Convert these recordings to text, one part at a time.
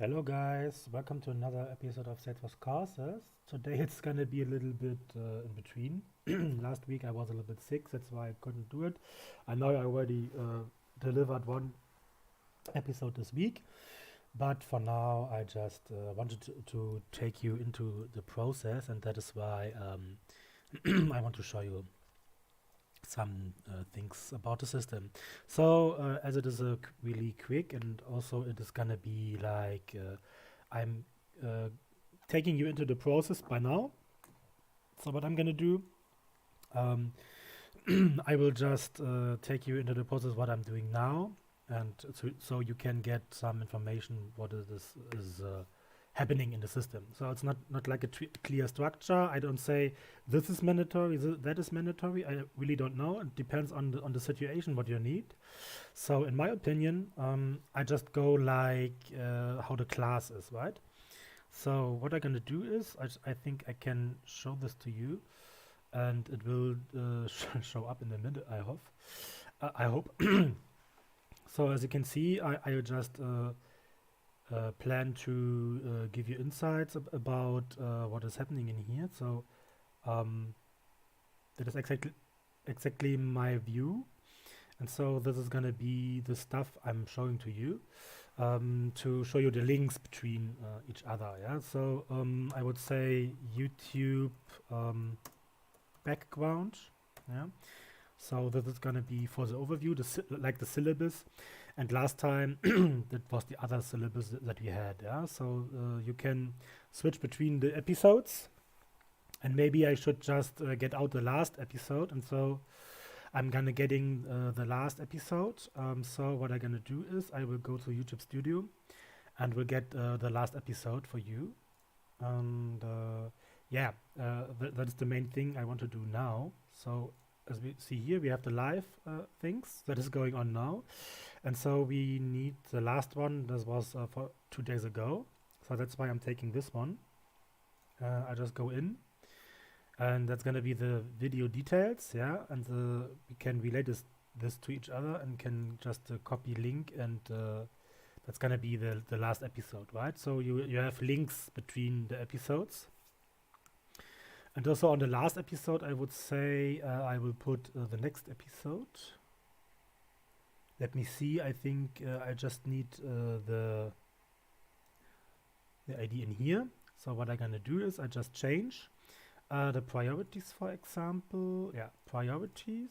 Hello guys, welcome to another episode of Salesforce courses. Today it's gonna be a little bit in between. Last week I was a little bit sick, that's why I couldn't do it. I know I already delivered one episode this week, but for now I just wanted to take you into the process, and that is why I want to show you some things about the system. So as it is really quick, and also it is gonna be like I'm taking you into the process by now. So what I'm gonna do, um, I will just take you into the process what I'm doing now, and so you can get some information what it is happening in the system. So it's not like a clear structure. I don't say this is mandatory, that is mandatory. I really don't know. It depends on the situation what you need. So in my opinion, I just go like how the class is, right? So what I'm gonna do is I think I can show this to you, and it will show up in a minute. I hope. So as you can see, I just plan to give you insights about what is happening in here. So that is exactly my view, and so this is gonna be the stuff I'm showing to you to show you the links between each other. Yeah. So I would say YouTube background. Yeah. So this is gonna be for the overview, like the syllabus. And last time that was the other syllabus that we had. Yeah. So you can switch between the episodes, and maybe I should just get out the last episode. And so I'm gonna getting the last episode. So what I'm gonna do is I will go to YouTube Studio, and we'll get the last episode for you. And yeah, that is the main thing I want to do now. So as we see here, we have the live things that is going on now. And so we need the last one. This was for 2 days ago. So that's why I'm taking this one. I just go in, and that's going to be the video details. Yeah. And we can relate this to each other, and can just copy link, and that's going to be the last episode, right? So you have links between the episodes. And also on the last episode, I would say I will put the next episode. Let me see. I think I just need the ID in here. So what I'm gonna do is I just change the priorities, for example. Yeah, priorities.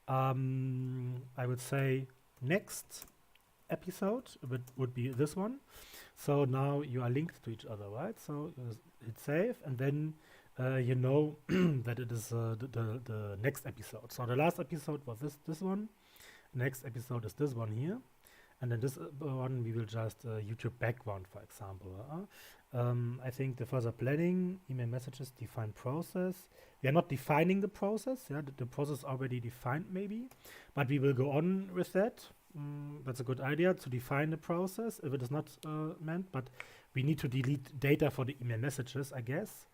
I would say next episode would be this one. So now you are linked to each other, right? So hit save, and then you know that it is the next episode. So the last episode was this one. Next episode is this one here, and then this one we will just YouTube background, for example. I think the further planning, email messages, define process. We are not defining the process. Yeah, the process already defined maybe, but we will go on with that. That's a good idea to define the process if it is not meant, but we need to delete data for the email messages, I guess.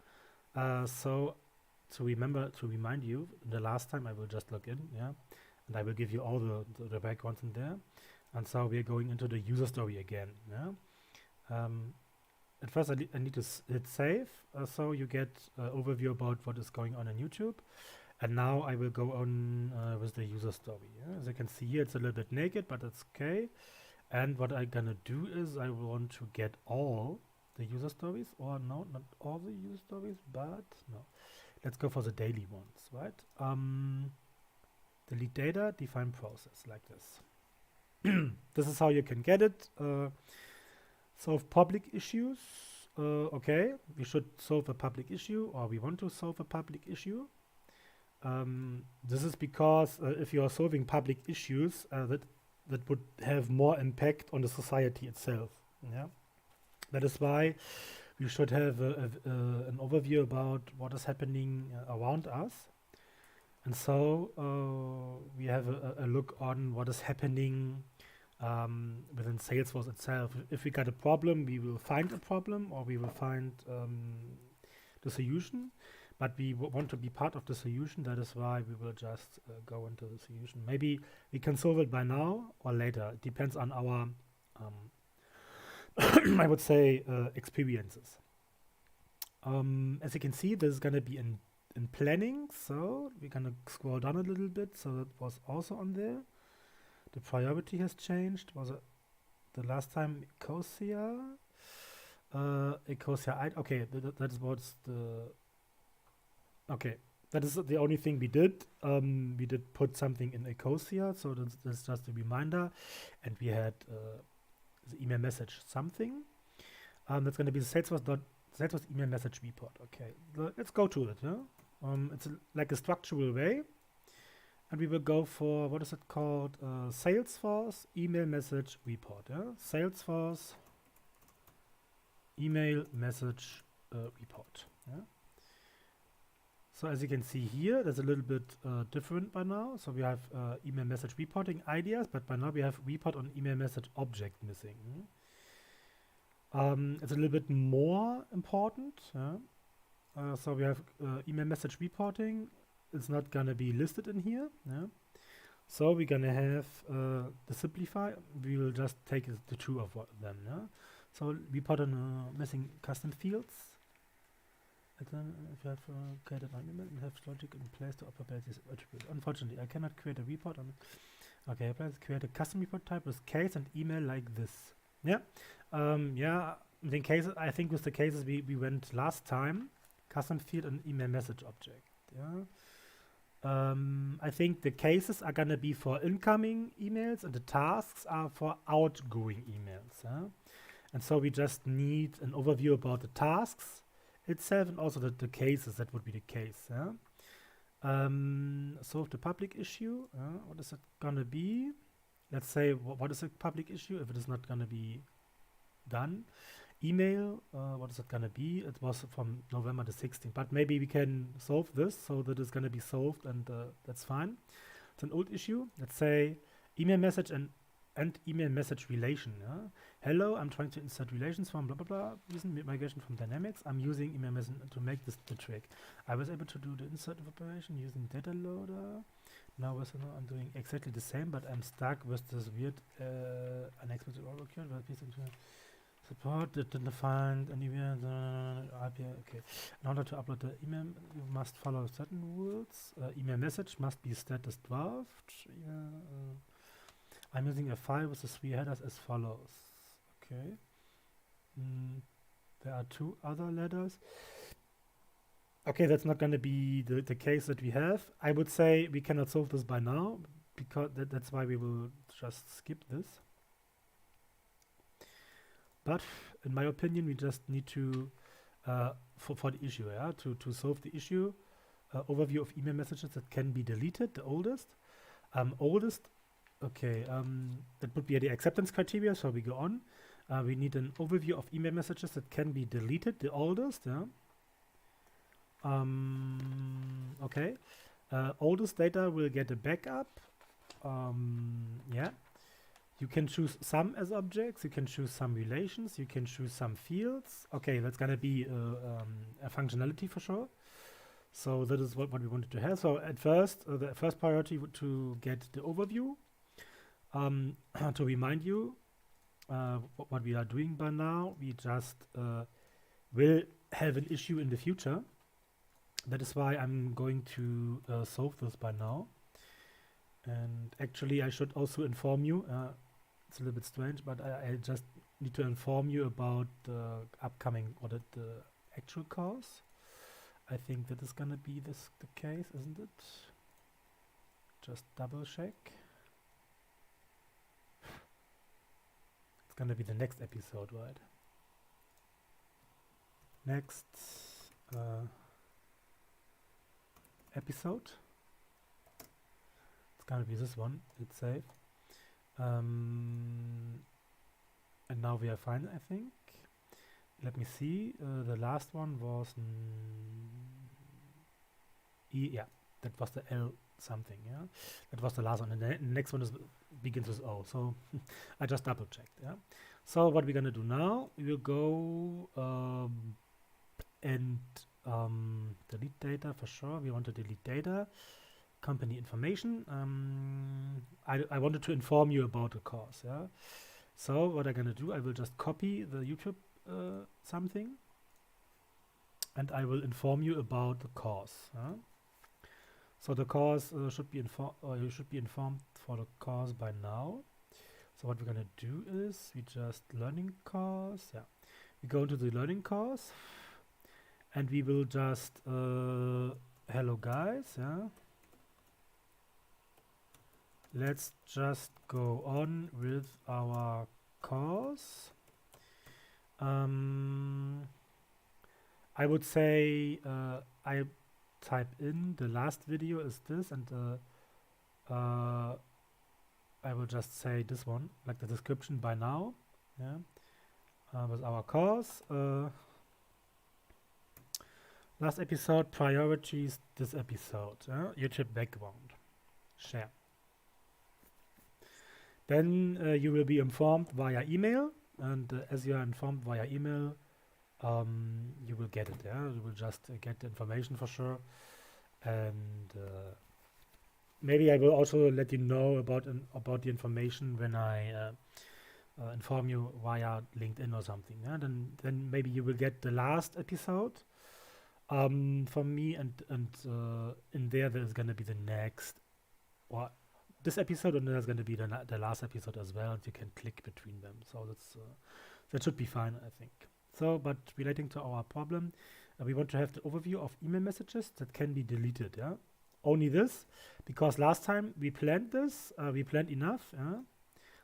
So to remind you, the last time I will just log in, yeah, and I will give you all the backgrounds in there. And so we are going into the user story again. Yeah. At first I need to hit save, so you get overview about what is going on YouTube. And now I will go on with the user story. Yeah? As you can see here, it's a little bit naked, but it's okay. And what I'm gonna do is I want to get all the user stories, or no, not all the user stories, but no. Let's go for the daily ones, right? Delete data, define process, like this. This is how you can get it. Solve public issues. Okay, we should solve a public issue, or we want to solve a public issue. This is because if you are solving public issues, that would have more impact on the society itself. Yeah, that is why we should have an overview about what is happening around us, and so we have a look on what is happening within Salesforce itself. If we got a problem, we will find a problem, or we will find the solution. But we want to be part of the solution. That is why we will just go into the solution. Maybe we can solve it by now or later. It depends on our I would say experiences. As you can see, this is gonna be in planning, so we're gonna scroll down a little bit. So that was also on there. The priority has changed. Was it the last time Ecosia? Ecosia. Okay, that is what's the. Okay, that is the only thing we did. We did put something in Ecosia, so that's just a reminder, and we had the email message something. That's gonna be the Salesforce email message report. Okay, let's go to it. Yeah? It's like a structural way, and we will go for, what is it called? Salesforce email message report. Yeah, Salesforce email message report. Yeah. So as you can see here, there's a little bit different by now. So we have email message reporting ideas, but by now we have report on email message object missing. It's a little bit more important. Yeah? So we have email message reporting. It's not gonna be listed in here. Yeah? So we're gonna have the simplify. We will just take the two of them. Yeah? So report on missing custom fields. And then if you have created an email and have logic in place to operate these attributes. Unfortunately, I cannot create a report on it. Okay, let's create a custom report type with case and email like this. Yeah. Yeah, the cases, I think with the cases we went last time, custom field and email message object. Yeah. I think the cases are gonna be for incoming emails and the tasks are for outgoing emails. Yeah? And so we just need an overview about the tasks itself and also the cases. That would be the case. Yeah? Solve the public issue. What is it gonna be? Let's say what is a public issue if it is not gonna be done. Email, what is it gonna be? It was from November the 16th, but maybe we can solve this so that it's gonna be solved, and that's fine. It's an old issue. Let's say email message and email message relation. Yeah? Hello, I'm trying to insert relations from blah blah blah. Recent migration from Dynamics. I'm using email message to make this the trick. I was able to do the insert operation using data loader. Now I'm doing exactly the same, but I'm stuck with this weird unexpected error occurred. But please support didn't find anywhere. Okay. In order to upload the email, you must follow certain rules. Email message must be status draft. I'm using a file with the 3 headers as follows. Okay. There are 2 other letters. Okay, that's not going to be the case that we have. I would say we cannot solve this by now, because that's why we will just skip this. But in my opinion, we just need to, for the issue, yeah, to solve the issue, overview of email messages that can be deleted, the oldest. Okay, that would be the acceptance criteria, so we go on. We need an overview of email messages that can be deleted, the oldest, yeah. Okay, oldest data will get a backup. Yeah, you can choose some as objects, you can choose some relations, you can choose some fields. Okay, that's gonna be a functionality for sure. So that is what we wanted to have. So at first, the first priority would to get the overview. To remind you what we are doing by now, we just will have an issue in the future. That is why I'm going to solve this by now. And actually, I should also inform you. It's a little bit strange, but I just need to inform you about the upcoming or the actual course. I think that is gonna be the case, isn't it? Just double check. It's gonna be the next episode, right? Next episode. It's gonna be this one. It's safe. And now we are fine, I think. Let me see. The last one was yeah, that was the L something. Yeah, that was the last one, and the next one begins with O. So I just double checked. Yeah. So what we're gonna do now? We will go and delete data for sure. We want to delete data. Company information. I wanted to inform you about the course. Yeah. So what I'm gonna do, I will just copy the YouTube something, and I will inform you about the course. So the course should be informed, or you should be informed for the course by now. So what we're gonna do is we just learning course. Yeah, we go into the learning course, and we will just hello guys. Yeah, let's just go on with our course. I would say I type in the last video is this, and I will just say this one, like the description by now. Yeah, with our course. Last episode, priorities, this episode. YouTube background. Share. Then you will be informed via email, and as you are informed via email, you will get it. Yeah, you will just get the information for sure, and maybe I will also let you know about the information when I inform you via LinkedIn or something. Yeah, then maybe you will get the last episode from me, and in there is gonna be the next, or this episode, and there's going to be the last episode as well, and you can click between them. So that should be fine, I think. So, but relating to our problem, we want to have the overview of email messages that can be deleted. Yeah, only this, because last time we planned this, we planned enough. Yeah?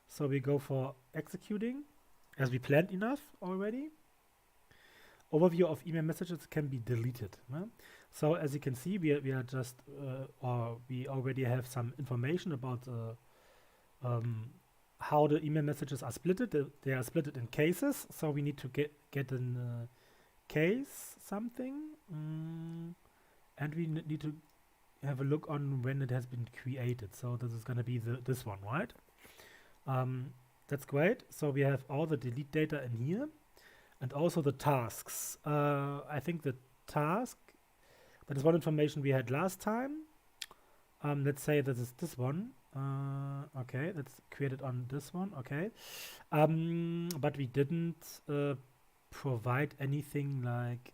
So we go for executing, as we planned enough already. Overview of email messages can be deleted. Yeah? So as you can see, we are just, or we already have some information about how the email messages are splitted. They are splitted in cases. So we need to get a case something, and we need to have a look on when it has been created. So this is going to be this one, right? That's great. So we have all the delete data in here, and also the tasks. I think the task. That is one information we had last time. Let's say this is this one. Okay, that's created on this one. Okay, but we didn't provide anything like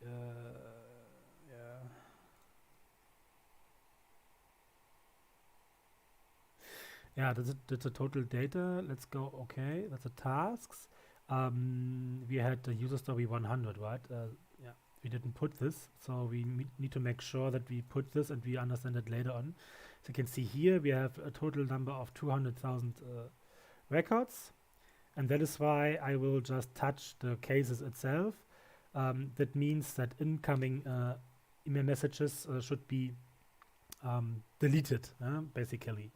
yeah, that's a total data. Let's go. Okay, that's the tasks. We had the user story 100, right? Yeah. We didn't put this, so we need to make sure that we put this, and we understand it later on. So you can see here we have a total number of 200,000 records, and that is why I will just touch the cases itself. That means that incoming email messages should be deleted, basically.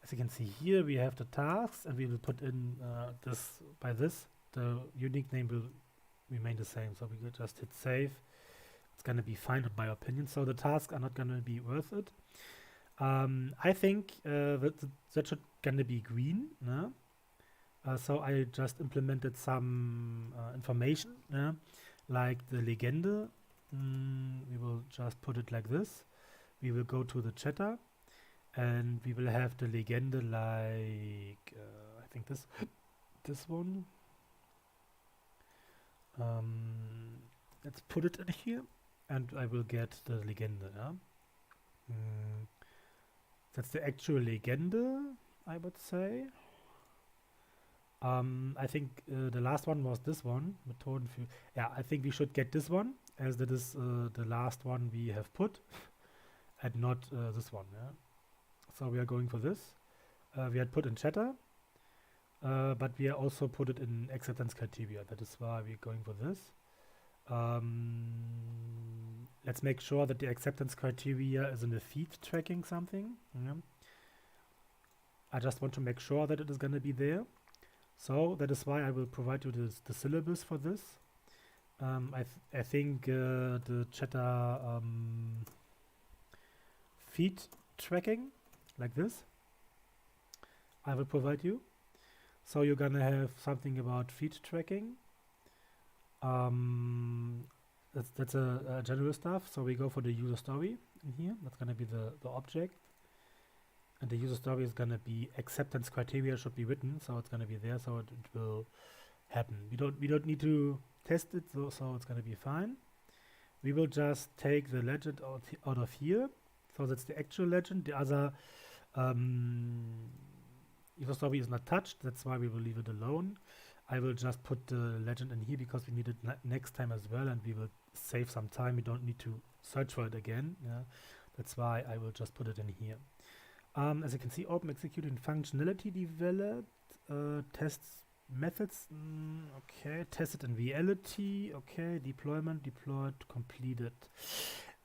As you can see here, we have the tasks, and we will put in this by this. The unique name will remain the same, so we could just hit save. It's gonna be fine in my opinion. So the tasks are not gonna be worth it. I think that should gonna be green. So I just implemented some information, like the Legende. We will just put it like this. We will go to the chatter, and we will have the Legende like I think this one. Let's put it in here, and I will get the Legende. That's the actual Legende, I would say. I think the last one was this one. Yeah, I think we should get this one, as that is the last one we have put, and not this one. Yeah. So we are going for this. We had put in chatter. But we also put it in acceptance criteria. That is why we're going for this. Let's make sure that the acceptance criteria is in the feed tracking something. Yeah. I just want to make sure that it is going to be there. So that is why I will provide you the syllabus for this. I think the chatter feed tracking, like this, I will provide you. So you're gonna have something about feed tracking. That's a general stuff. So we go for the user story in here. That's gonna be the object. And the user story is gonna be acceptance criteria should be written, so it's gonna be there, so it will happen. We don't need to test it, so it's gonna be fine. We will just take the legend out of here. So that's the actual legend. The other user story is not touched. That's why we will leave it alone. I will just put the legend in here because we need it next time as well, and we will save some time. We don't need to search for it again. Yeah, that's why I will just put it in here. As you can see, open executing functionality developed, tests methods, okay, tested in reality, okay, deployment, deployed, completed.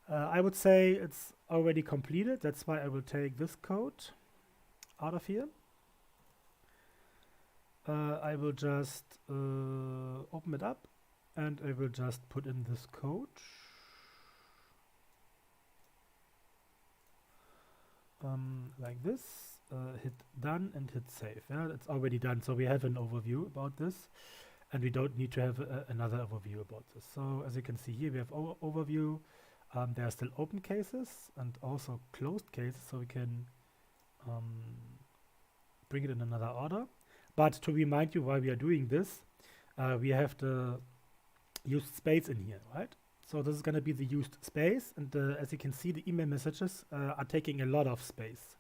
I would say it's already completed. That's why I will take this code out of here. I will just open it up and I will just put in this code. Like this, hit done and hit save. Yeah, it's already done, so we have an overview about this, and we don't need to have another overview about this. So as you can see here, we have overview. There are still open cases and also closed cases, so we can bring it in another order. But to remind you why we are doing this, we have the used space in here, right? So this is going to be the used space, and as you can see, the email messages are taking a lot of space.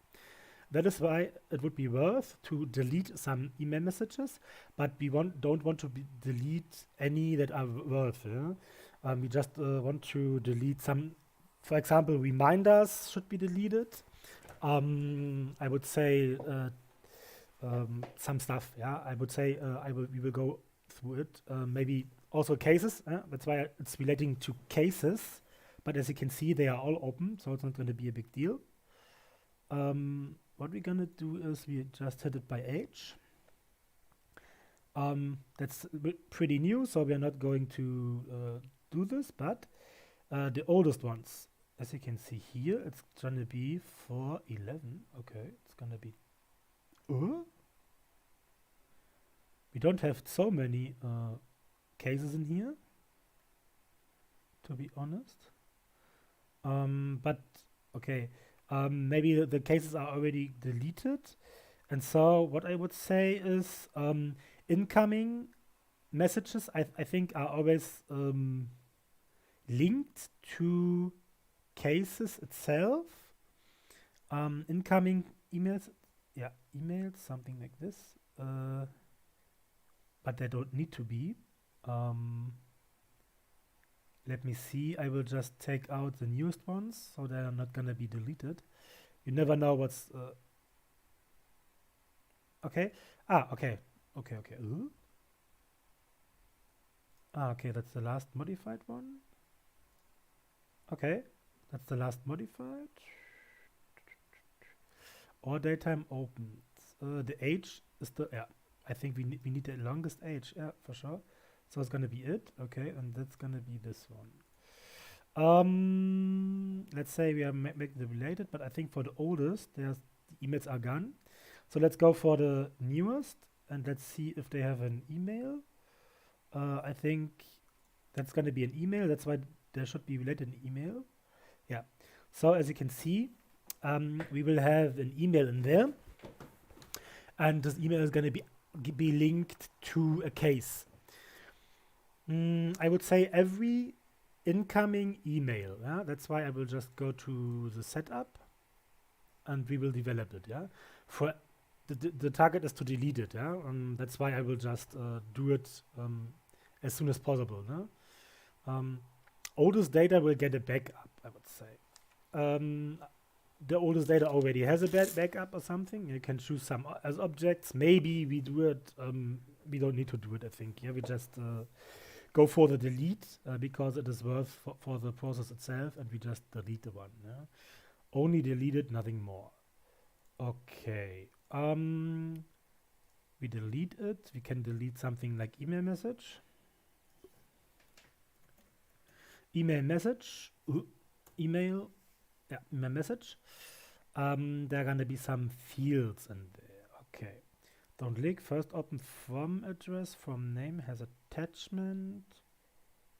That is why it would be worth to delete some email messages, but we don't want to delete any that are worth. Yeah? We just want to delete some, for example, reminders should be deleted. I would say some stuff. Yeah, I would say we will go through it. Maybe also cases. That's why it's relating to cases. But as you can see, they are all open, so it's not going to be a big deal. What we're going to do is we just hit it by age. That's pretty new, so we are not going to do this, but the oldest ones, as you can see here, it's going to be 411. Okay, it's going to be... We don't have so many cases in here, to be honest. But, okay. Maybe the cases are already deleted. And so what I would say is incoming messages, I think, are always linked to cases itself. Incoming emails, yeah, emails, something like this. But they don't need to be. Let me see. I will just take out the newest ones, so they are not gonna be deleted. You never know what's... okay. Okay. Okay, that's the last modified one. Okay, that's the last modified. Or daytime opened. The age is the... yeah, I think we need the longest age. Yeah, for sure. So it's gonna be it, okay, and that's gonna be this one. Let's say we are make the related, but I think for the oldest, the emails are gone. So let's go for the newest, and let's see if they have an email. I think that's gonna be an email. That's why there should be related an email. Yeah. So as you can see, we will have an email in there, and this email is gonna be linked to a case. I would say every incoming email. Yeah? That's why I will just go to the setup and we will develop it. Yeah, for the target is to delete it. Yeah, that's why I will just do it as soon as possible. Oldest data will get a backup, I would say. The oldest data already has a backup or something. You can choose some as objects. Maybe we do it. We don't need to do it, I think. Yeah, we just go for the delete because it is worth for the process itself, and we just delete the one. Yeah? Only delete it, nothing more. Okay. We delete it. We can delete something like email message. Email message. Email. Yeah, email message. There are gonna be some fields in there. Okay. Don't click. First open from address, from name, has attachment.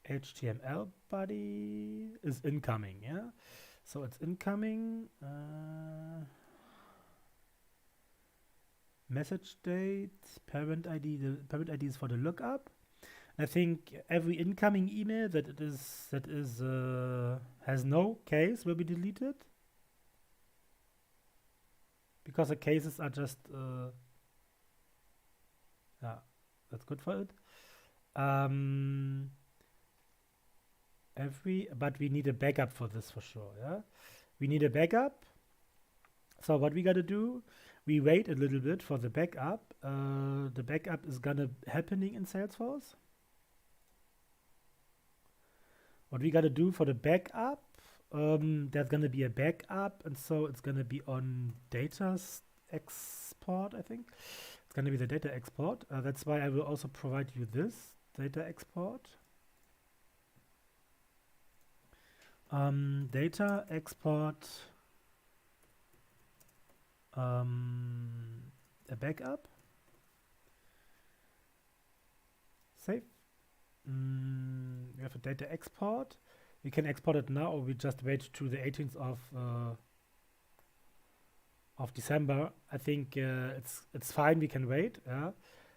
HTML body is incoming, yeah? So it's incoming. message date, parent ID. The parent ID is for the lookup. I think every incoming email that has no case will be deleted because the cases are just yeah, that's good for it. But we need a backup for this for sure. Yeah, we need a backup. So what we gotta do? We wait a little bit for the backup. The backup is gonna happening in Salesforce. What we gotta do for the backup? There's gonna be a backup, and so it's gonna be on data export. I think it's gonna be the data export. That's why I will also provide you this data export. Data export a backup. Save. We have a data export. We can export it now, or we just wait to the 18th of December. I think it's fine. We can wait. Yeah,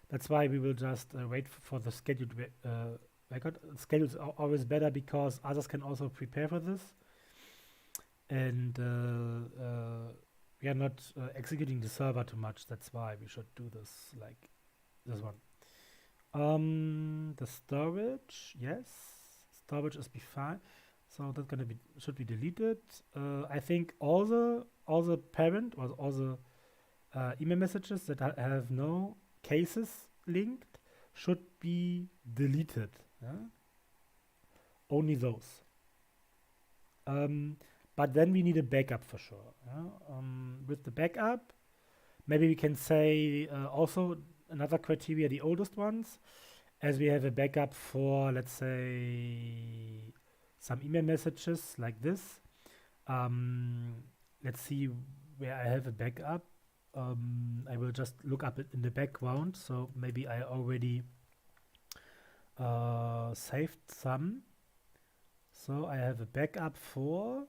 that's why we will just wait for the scheduled record. Schedules are always better because others can also prepare for this, and we are not executing the server too much. That's why we should do this like this one. The storage, yes, storage is fine. So that's gonna should be deleted. I think all the parent or all the email messages that have no cases linked should be deleted. Yeah? Only those. But then we need a backup for sure. Yeah? With the backup, maybe we can say also another criteria, the oldest ones, as we have a backup for, let's say, some email messages like this. Let's see where I have a backup. I will just look up it in the background. So maybe I already saved some. So I have a backup for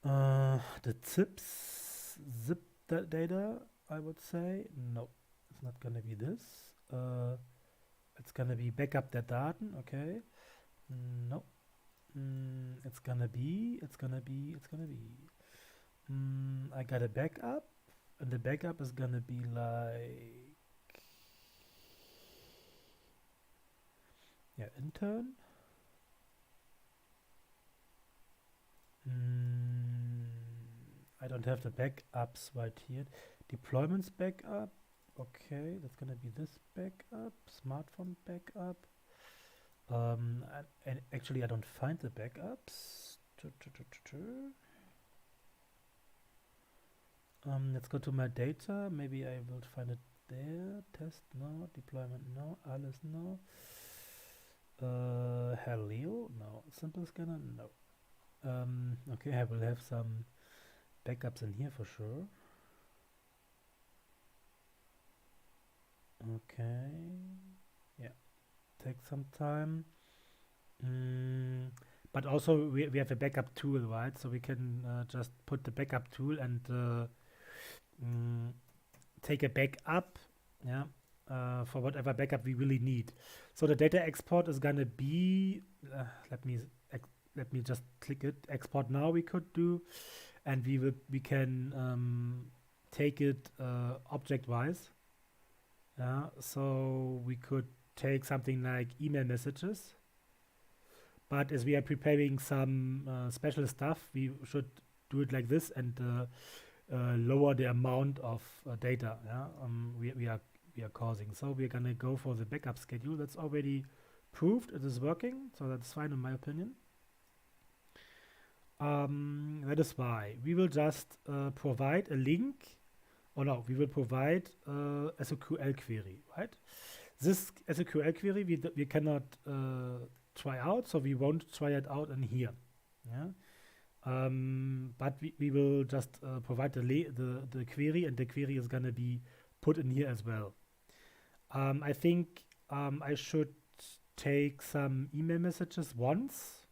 the zip data, I would say. No, it's not gonna be this. It's gonna be backup der Daten, okay. No. It's gonna be. I got a backup, and the backup is gonna be like, yeah, intern. I don't have the backups right here. Deployments backup. Okay, that's gonna be this backup. Smartphone backup. And actually, I don't find the backups. Let's go to my data. Maybe I will find it there. Test, no. Deployment, no. Alles, no. Helio, no. Simple scanner, no. Okay, I will have some backups in here for sure. Okay, yeah, take some time. But also we have a backup tool, right? So we can just put the backup tool and take a backup, yeah, for whatever backup we really need. So the data export is gonna be, let me just click it. Export now we could do, and we can take it object-wise. So we could take something like email messages, but as we are preparing some special stuff, we should do it like this and lower the amount of data. We are causing. So we're gonna go for the backup schedule. That's already proved it is working, so that's fine in my opinion. That is why we will just provide a link. Or no, we will provide a SOQL query, right? This SOQL query we cannot try out, so we won't try it out in here. Yeah. But we will just provide the query, and the query is gonna be put in here as well. I think I should take some email messages once,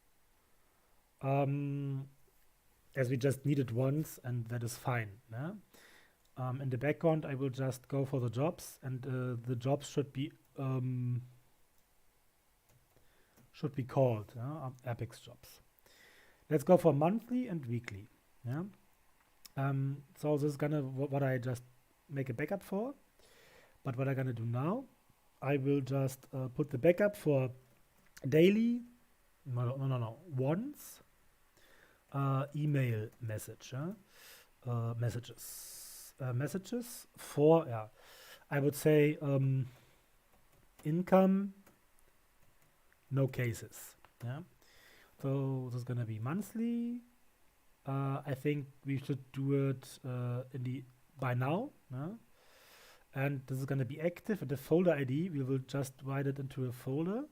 as we just need it once, and that is fine. Yeah? In the background, I will just go for the jobs, and the jobs should be called Apex jobs. Let's go for monthly and weekly. Yeah. So this is gonna what I just make a backup for. But what I'm gonna do now, I will just put the backup for daily. No. Once email message. Messages for I would say income, no cases. Yeah. So this is gonna be monthly. I think we should do it by now. And this is gonna be active. And the folder ID, we will just write it into a folder.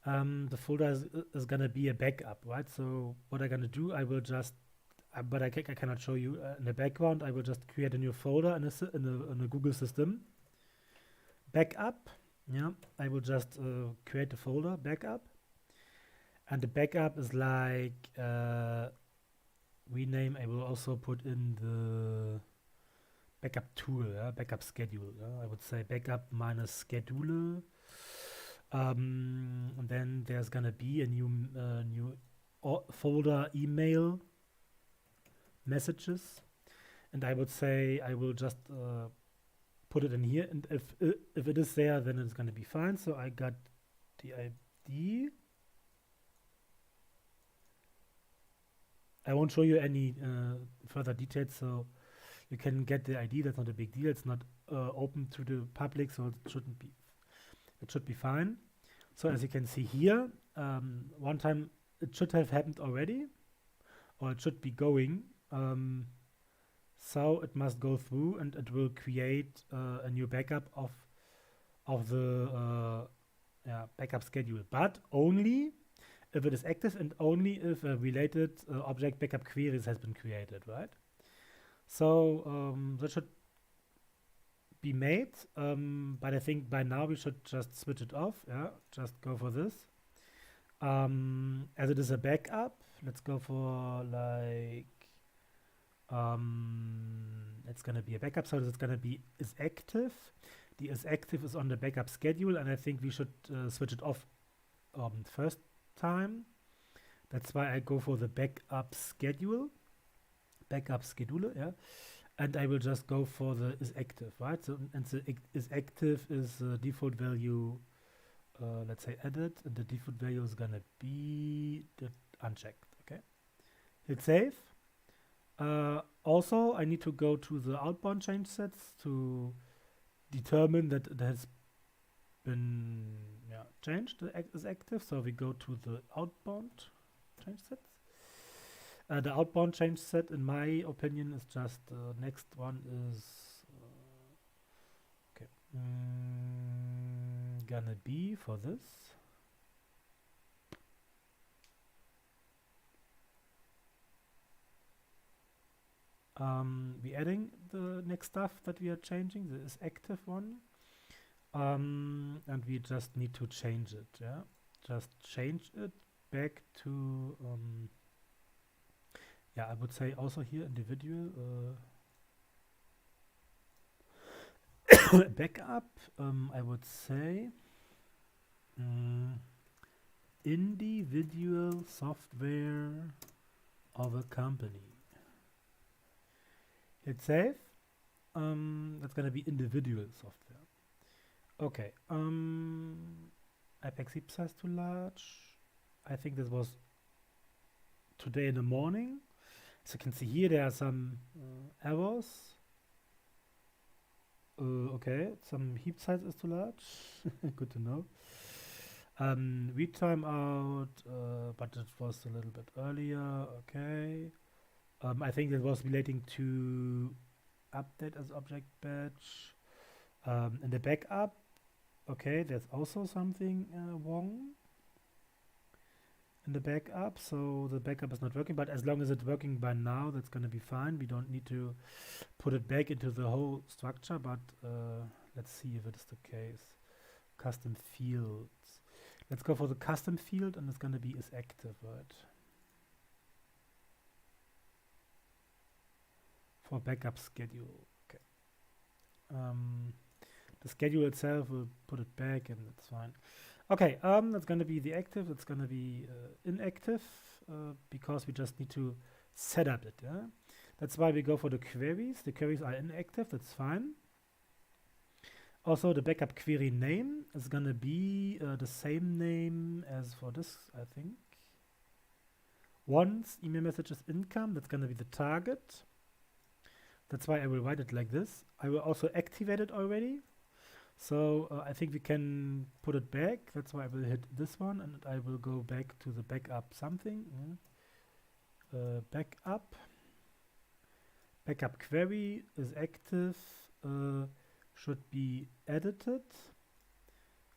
The folder is gonna be a backup, right? So what I'm gonna do, I will just, but I cannot show you in the background. I will just create a new folder in a Google system. Backup, yeah. I will just create a folder backup, and the backup is like rename. I will also put in the backup tool, backup schedule. I would say backup minus schedule. And then there's gonna be a new folder email messages, and I would say I will just put it in here, and if it is there, then it's gonna be fine. So I got the ID. I won't show you any further details, so you can get the ID. That's not a big deal. It's not open to the public, so it shouldn't be. It should be fine. So as you can see here, one time it should have happened already, or it should be going. So it must go through, and it will create a new backup of the backup schedule, but only if it is active and only if a related object backup queries has been created, right? So that should be made, but I think by now we should just switch it off. Just go for this. As it is a backup, let's go for like it's gonna be a backup, so it's gonna be is active. The is active is on the backup schedule, and I think we should switch it off first time. That's why I go for the backup schedule, and I will just go for the is active, right? So, and the is active is the default value, let's say added, and the default value is gonna be the unchecked. Okay, hit save. Also, I need to go to the outbound change sets to determine that it has been changed. The is active, so we go to the outbound change sets. The outbound change set, in my opinion, is just the next one is gonna be for this. We adding the next stuff that we are changing. This is active one, and we just need to change it. Yeah, just change it back to. I would say also here individual backup. I would say individual software of a company. Hit save. That's gonna be individual software. Okay. Apex heap size too large. I think this was today in the morning. So you can see here there are some errors. Okay, some heap size is too large. Good to know. Read timeout, but it was a little bit earlier. Okay. I think it was relating to update as object batch. In the backup, okay, there's also something wrong in the backup, so the backup is not working, but as long as it's working by now, that's going to be fine. We don't need to put it back into the whole structure, but let's see if it is the case. Custom fields. Let's go for the custom field, and it's going to be is active, right? For backup schedule. The schedule itself will put it back, and that's fine. Okay, that's gonna be the active. That's gonna be inactive because we just need to set up it. Yeah, that's why we go for the queries. The queries are inactive. That's fine. Also, the backup query name is gonna be the same name as for this, I think. Once email message is income, that's gonna be the target. That's why I will write it like this. I will also activate it already. So I think we can put it back. That's why I will hit this one, and I will go back to the backup something. Backup. Backup query is active. Should be edited.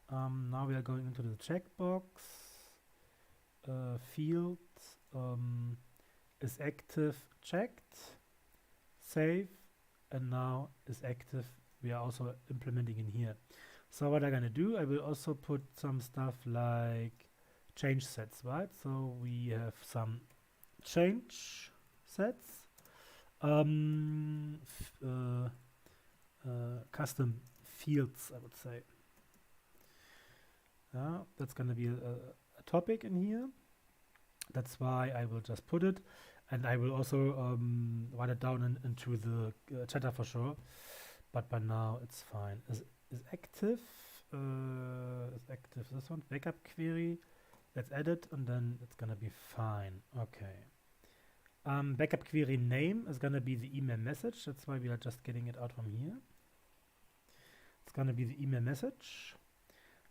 Now we are going into the checkbox. Field is active, checked, save, and now is active. We are also implementing in here. So what I'm gonna do, I will also put some stuff like change sets, right? So we have some change sets, custom fields, I would say. That's gonna be a topic in here. That's why I will just put it, and I will also write it down into the chatter for sure. But by now it's fine. Is active. Is active. This one, backup query. Let's add it, and then it's gonna be fine. Okay. Backup query name is gonna be the email message. That's why we are just getting it out from here. It's gonna be the email message.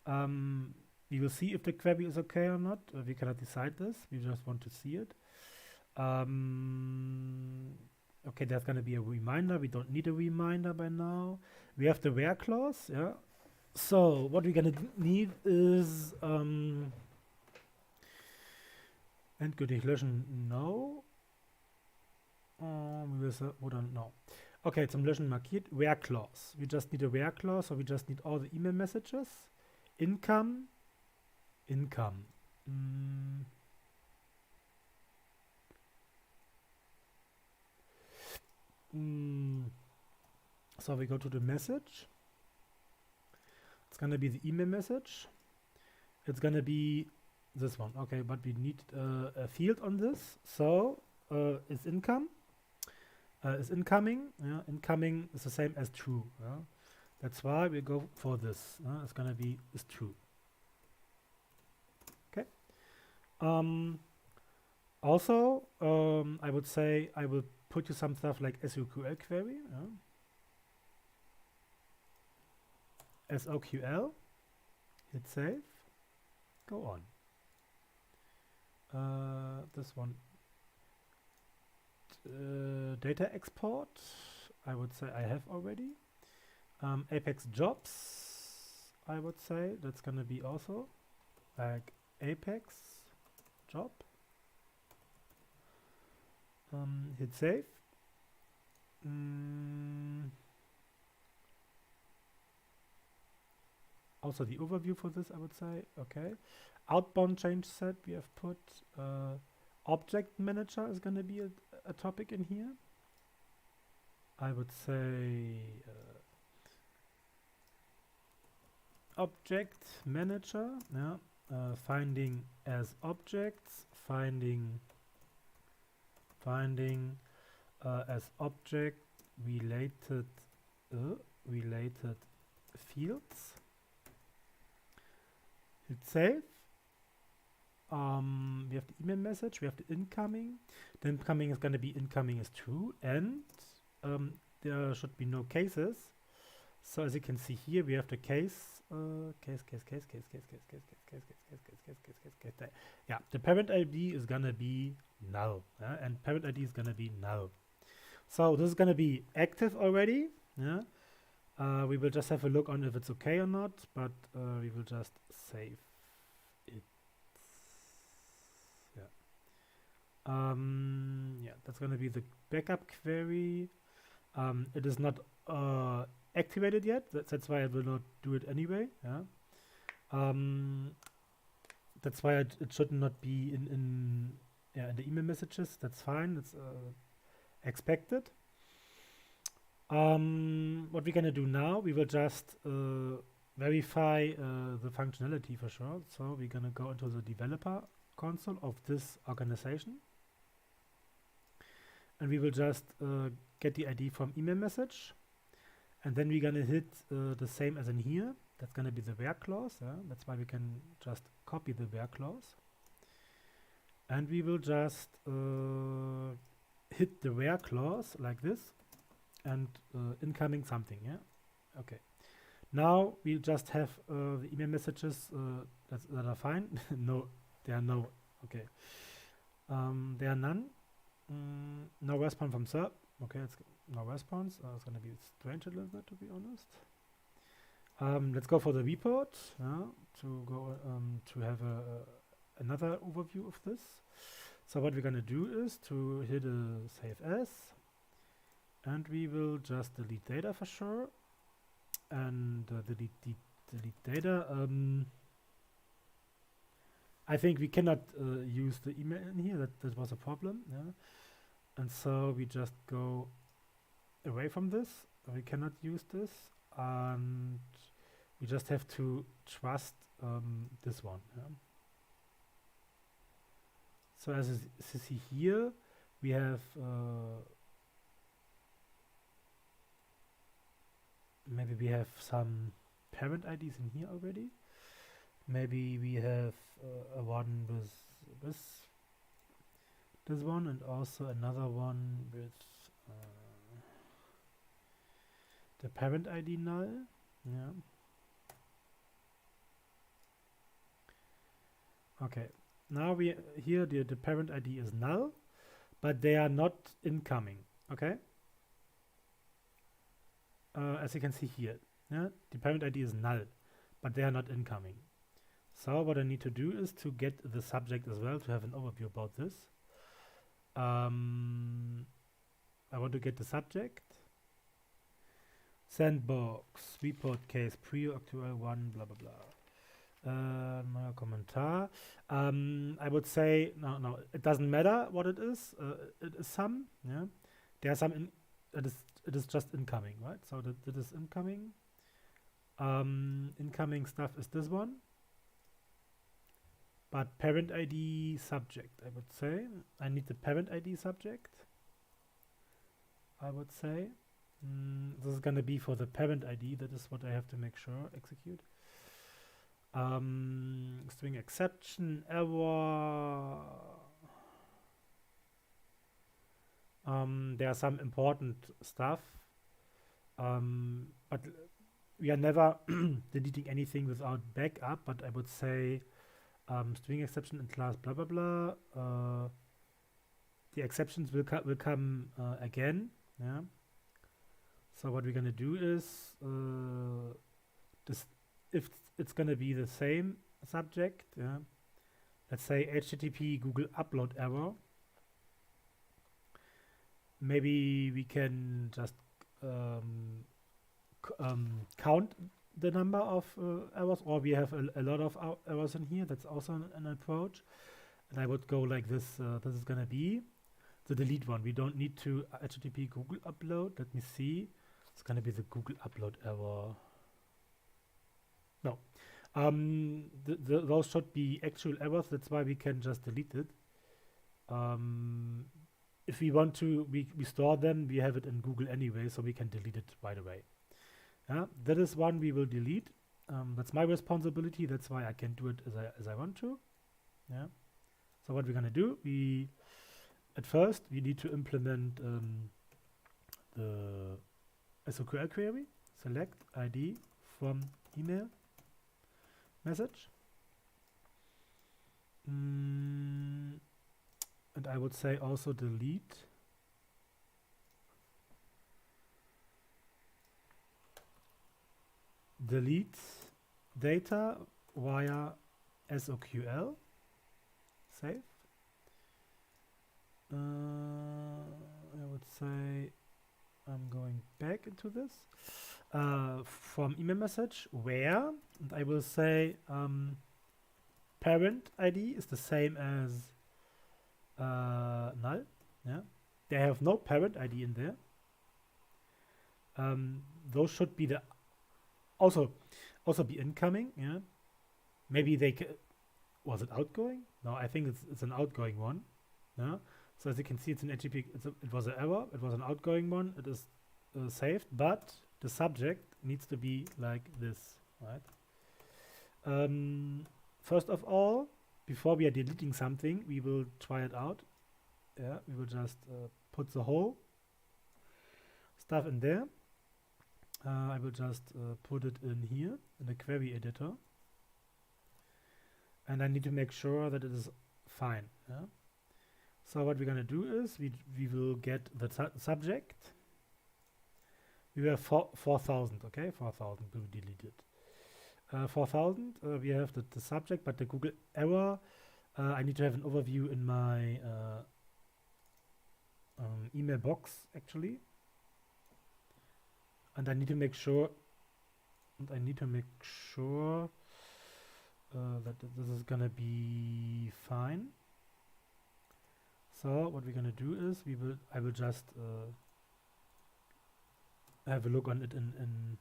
We will see if the query is okay or not. We cannot decide this. We just want to see it. Okay, there's gonna be a reminder. We don't need a reminder by now. We have the where clause, yeah. So what we're gonna need is endgültig löschen, no. Oder no. Okay, zum Löschen markiert. Where clause. We just need a where clause, so we just need all the email messages. Income. So we go to the message. It's gonna be the email message. It's gonna be this one. Okay, but we need a field on this. So it's income. Is incoming. Yeah, incoming is the same as true. Yeah? That's why we go for this. It's gonna be is true. Okay. Also, I would say I will put you some stuff like SOQL query. SOQL. Hit save. Go on. This one. Data export. I would say I have already. Apex jobs. I would say that's gonna be also like Apex job. Hit save. Also the overview for this, I would say. Okay. Outbound change set we have put. Object manager is going to be a topic in here. I would say object manager. Yeah. Finding as objects. Finding as object related fields. Hit save. We have the email message, we have the incoming. The incoming is going to be incoming is true, and there should be no cases. So as you can see here, we have the case. Yeah, the parent ID is gonna be null, and parent ID is gonna be null. So this is gonna be active already. Yeah, we will just have a look on if it's okay or not, but we will just save it. Yeah, that's gonna be the backup query. It is not activated yet. That's why I will not do it anyway. Yeah. That's why it should not be in the email messages. That's fine. It's expected. What we're gonna do now, we will just verify the functionality for sure. So we're gonna go into the developer console of this organization, and we will just get the ID from email message, and then we're gonna hit the same as in here. That's gonna be the where clause. Yeah? That's why we can just copy the where clause, and we will just hit the where clause like this, and incoming something. Yeah. Okay. Now we just have the email messages that are fine. No, there are no. Okay. There are none. No response from sub. Okay, it's no response. It's gonna be strange a little bit, to be honest. Let's go for the report to go to have another overview of this. So what we're gonna do is to hit a save as, and we will just delete data for sure, and delete data. I think we cannot use the email in here. That was a problem. Yeah, and so we just go away from this. We cannot use this, and we just have to trust this one. Yeah? So as you see here, we have maybe we have some parent IDs in here already. Maybe we have a one with this one, and also another one with the parent ID null. Yeah. Okay. Now here the parent ID is null, but they are not incoming. Okay. As you can see here, yeah, the parent ID is null, but they are not incoming. So what I need to do is to get the subject as well to have an overview about this. I want to get the subject, sandbox, report case, pre-actual one, blah blah blah. Neuer Kommentar. I would say no. It doesn't matter what it is. It is some. Yeah, there are some. It is just incoming, right? So that is incoming. Incoming stuff is this one. But parent ID subject, I would say. I need the parent ID subject. I would say. This is gonna be for the parent ID. That is what I have to make sure execute. String exception, error. There are some important stuff, but we are never deleting anything without backup. But I would say string exception in class blah blah blah. The exceptions will come again. Yeah. So what we're gonna do is this if it's gonna be the same subject. Yeah. Let's say HTTP Google upload error. Maybe we can just count the number of errors, or we have a lot of errors in here. That's also an approach. And I would go like this. This is gonna be the delete one. We don't need to HTTP Google upload. Let me see. It's gonna be the Google upload error. No, those should be actual errors. That's why we can just delete it. If we want to, we store them. We have it in Google anyway, so we can delete it right away. Yeah, that is one we will delete. That's my responsibility. That's why I can do it as I want to. Yeah. So what we're gonna do? At first we need to implement the SOQL query. Select ID from email message. And I would say also delete data via SOQL. Save. I would say I'm going back into this from email message where, and I will say parent ID is the same as null. Yeah, they have no parent ID in there. those should be the also be incoming. Yeah, maybe they was it outgoing? No, I think it's an outgoing one. Yeah. So as you can see, it's an HTTP. It was an error. It was an outgoing one. It is saved, but the subject needs to be like this, right? First of all, before we are deleting something, we will try it out. Yeah, we will just put the whole stuff in there. I will just put it in here in the query editor, and I need to make sure that it is fine. Yeah. So what we're gonna do is we will get the subject. We have 4,000. Okay, 4,000 will be deleted. 4,000. We have the subject, but the Google error. I need to have an overview in my email box actually, and I need to make sure. That this is gonna be fine. So what we're gonna do is I will just have a look on it in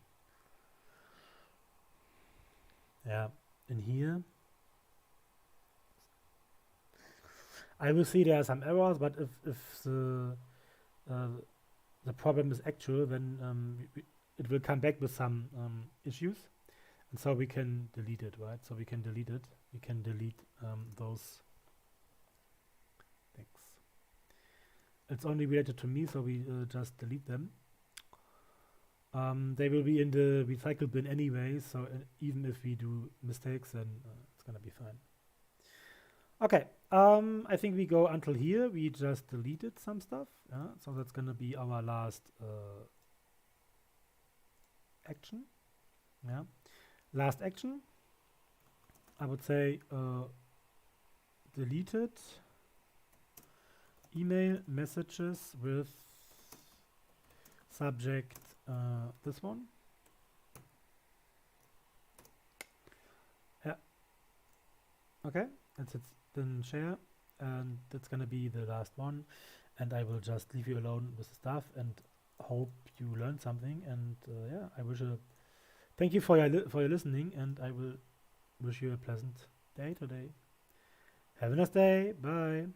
here. I will see there are some errors, but if the problem is actual, then it will come back with some issues, and so we can delete it, right? So we can delete it. We can delete those things. It's only related to me, so we just delete them. They will be in the recycle bin anyway, so even if we do mistakes, then it's gonna be fine. Okay, I think we go until here. We just deleted some stuff, so that's gonna be our last action. Yeah, last action. I would say deleted email messages with subject this one. Yeah. Okay, that's it. Then share, and that's gonna be the last one. And I will just leave you alone with the stuff and hope you learned something. And yeah, I wish thank you for your listening, and I will wish you a pleasant day today. Have a nice day. Bye.